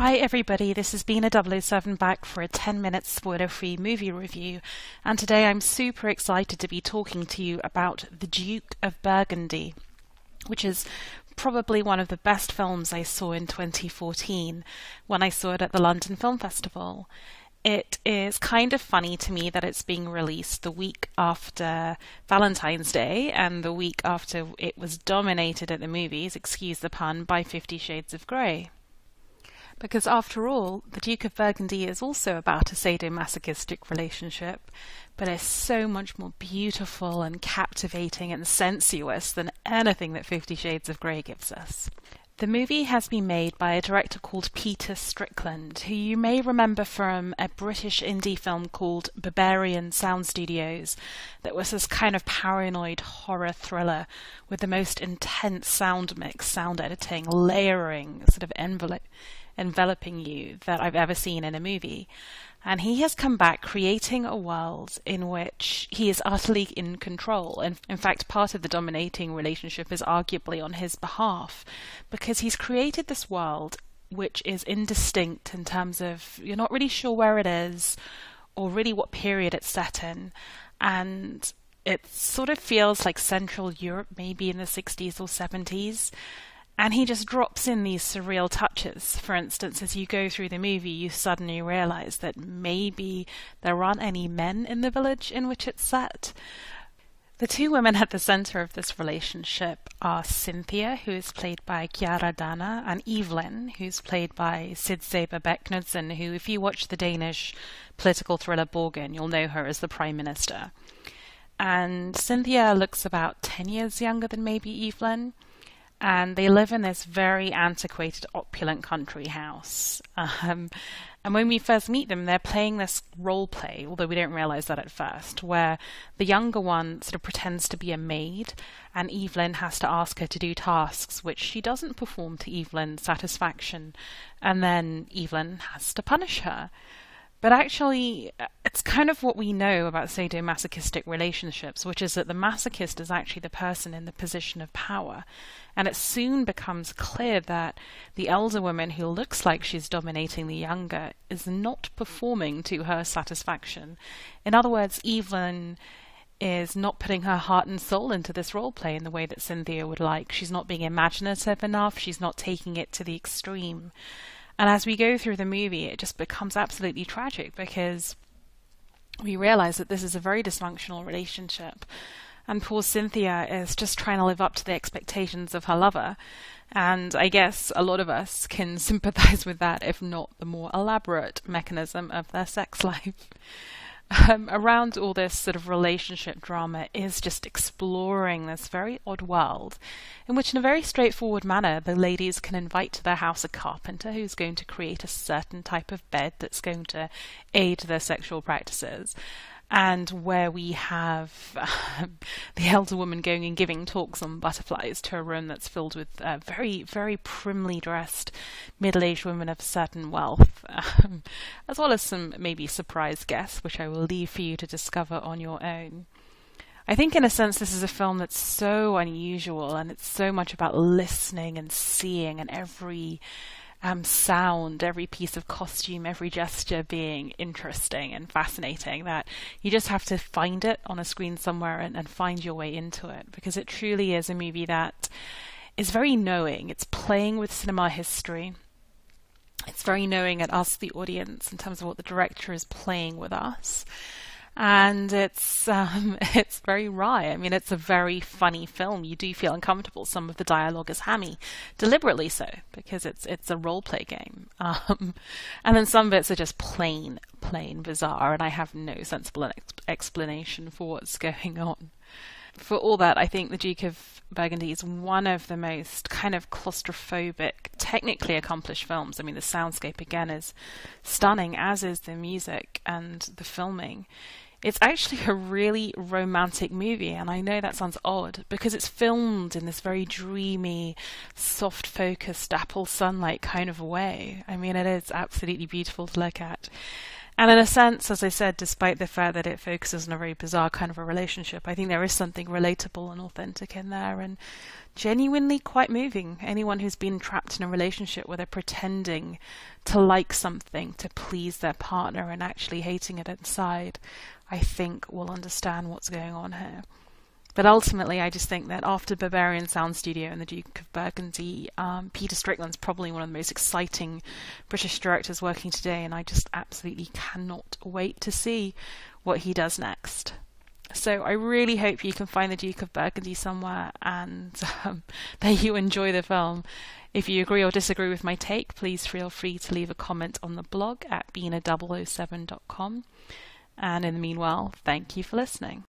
Hi everybody, this has been a B007 back for a 10-minute spoiler-free movie review, and today I'm super excited to be talking to you about The Duke of Burgundy, which is probably one of the best films I saw in 2014 when I saw it at the London Film Festival. It is kind of funny to me that it's being released the week after Valentine's Day and the week after it was dominated at the movies, excuse the pun, by 50 Shades of Grey. Because after all, The Duke of Burgundy is also about a sado-masochistic relationship, but it's so much more beautiful and captivating and sensuous than anything that 50 Shades of Grey gives us. The movie has been made by a director called Peter Strickland, who you may remember from a British indie film called Barbarian Sound Studios that was this kind of paranoid horror thriller with the most intense sound mix, sound editing, layering, sort of enveloping you that I've ever seen in a movie. And he has come back creating a world in which he is utterly in control. And in fact, part of the dominating relationship is arguably on his behalf, because he's created this world which is indistinct in terms of you're not really sure where it is or really what period it's set in. And it sort of feels like Central Europe, maybe in the 60s or 70s. And he just drops in these surreal touches. For instance, as you go through the movie, you suddenly realize that maybe there aren't any men in the village in which it's set. The two women at the center of this relationship are Cynthia, who is played by Chiara Dana, and Evelyn, who's played by Sidse Babett Knudsen, who, if you watch the Danish political thriller Borgen, you'll know her as the Prime Minister. And Cynthia looks about 10 years younger than maybe Evelyn. And they live in this very antiquated, opulent country house. And when we first meet them, they're playing this role play, although we don't realize that at first, where the younger one sort of pretends to be a maid, and Evelyn has to ask her to do tasks which she doesn't perform to Evelyn's satisfaction, and then Evelyn has to punish her. But actually, it's kind of what we know about sadomasochistic relationships, which is that the masochist is actually the person in the position of power. And it soon becomes clear that the elder woman who looks like she's dominating the younger is not performing to her satisfaction. In other words, Evelyn is not putting her heart and soul into this role play in the way that Cynthia would like. She's not being imaginative enough. She's not taking it to the extreme. And as we go through the movie, it just becomes absolutely tragic because we realize that this is a very dysfunctional relationship. And poor Cynthia is just trying to live up to the expectations of her lover. And I guess a lot of us can sympathize with that, if not the more elaborate mechanism of their sex life. Around all this sort of relationship drama is just exploring this very odd world in which, in a very straightforward manner, the ladies can invite to their house a carpenter who's going to create a certain type of bed that's going to aid their sexual practices. And where we have the elder woman going and giving talks on butterflies to a room that's filled with very, very primly dressed middle-aged women of certain wealth, as well as some maybe surprise guests, which I will leave for you to discover on your own. I think in a sense this is a film that's so unusual, and it's so much about listening and seeing, and every sound, every piece of costume, every gesture being interesting and fascinating, that you just have to find it on a screen somewhere and find your way into it, because it truly is a movie that is very knowing. It's playing with cinema history. It's very knowing at us, the audience, in terms of what the director is playing with us. And it's very wry. I mean, it's a very funny film. You do feel uncomfortable. Some of the dialogue is hammy, deliberately so, because it's a role play game. And then some bits are just plain bizarre, and I have no sensible explanation for what's going on. For all that, I think The Duke of Burgundy is one of the most kind of claustrophobic, technically accomplished films. I mean, the soundscape, again, is stunning, as is the music and the filming. It's actually a really romantic movie, and I know that sounds odd, because it's filmed in this very dreamy, soft-focused, apple sunlight kind of way. I mean, it is absolutely beautiful to look at. And in a sense, as I said, despite the fact that it focuses on a very bizarre kind of a relationship, I think there is something relatable and authentic in there and genuinely quite moving. Anyone who's been trapped in a relationship where they're pretending to like something to please their partner and actually hating it inside, I think will understand what's going on here. But ultimately, I just think that after Barbarian Sound Studio and the Duke of Burgundy, Peter Strickland's probably one of the most exciting British directors working today, and I just absolutely cannot wait to see what he does next. So I really hope you can find the Duke of Burgundy somewhere and that you enjoy the film. If you agree or disagree with my take, please feel free to leave a comment on the blog at b007.com. And in the meanwhile, thank you for listening.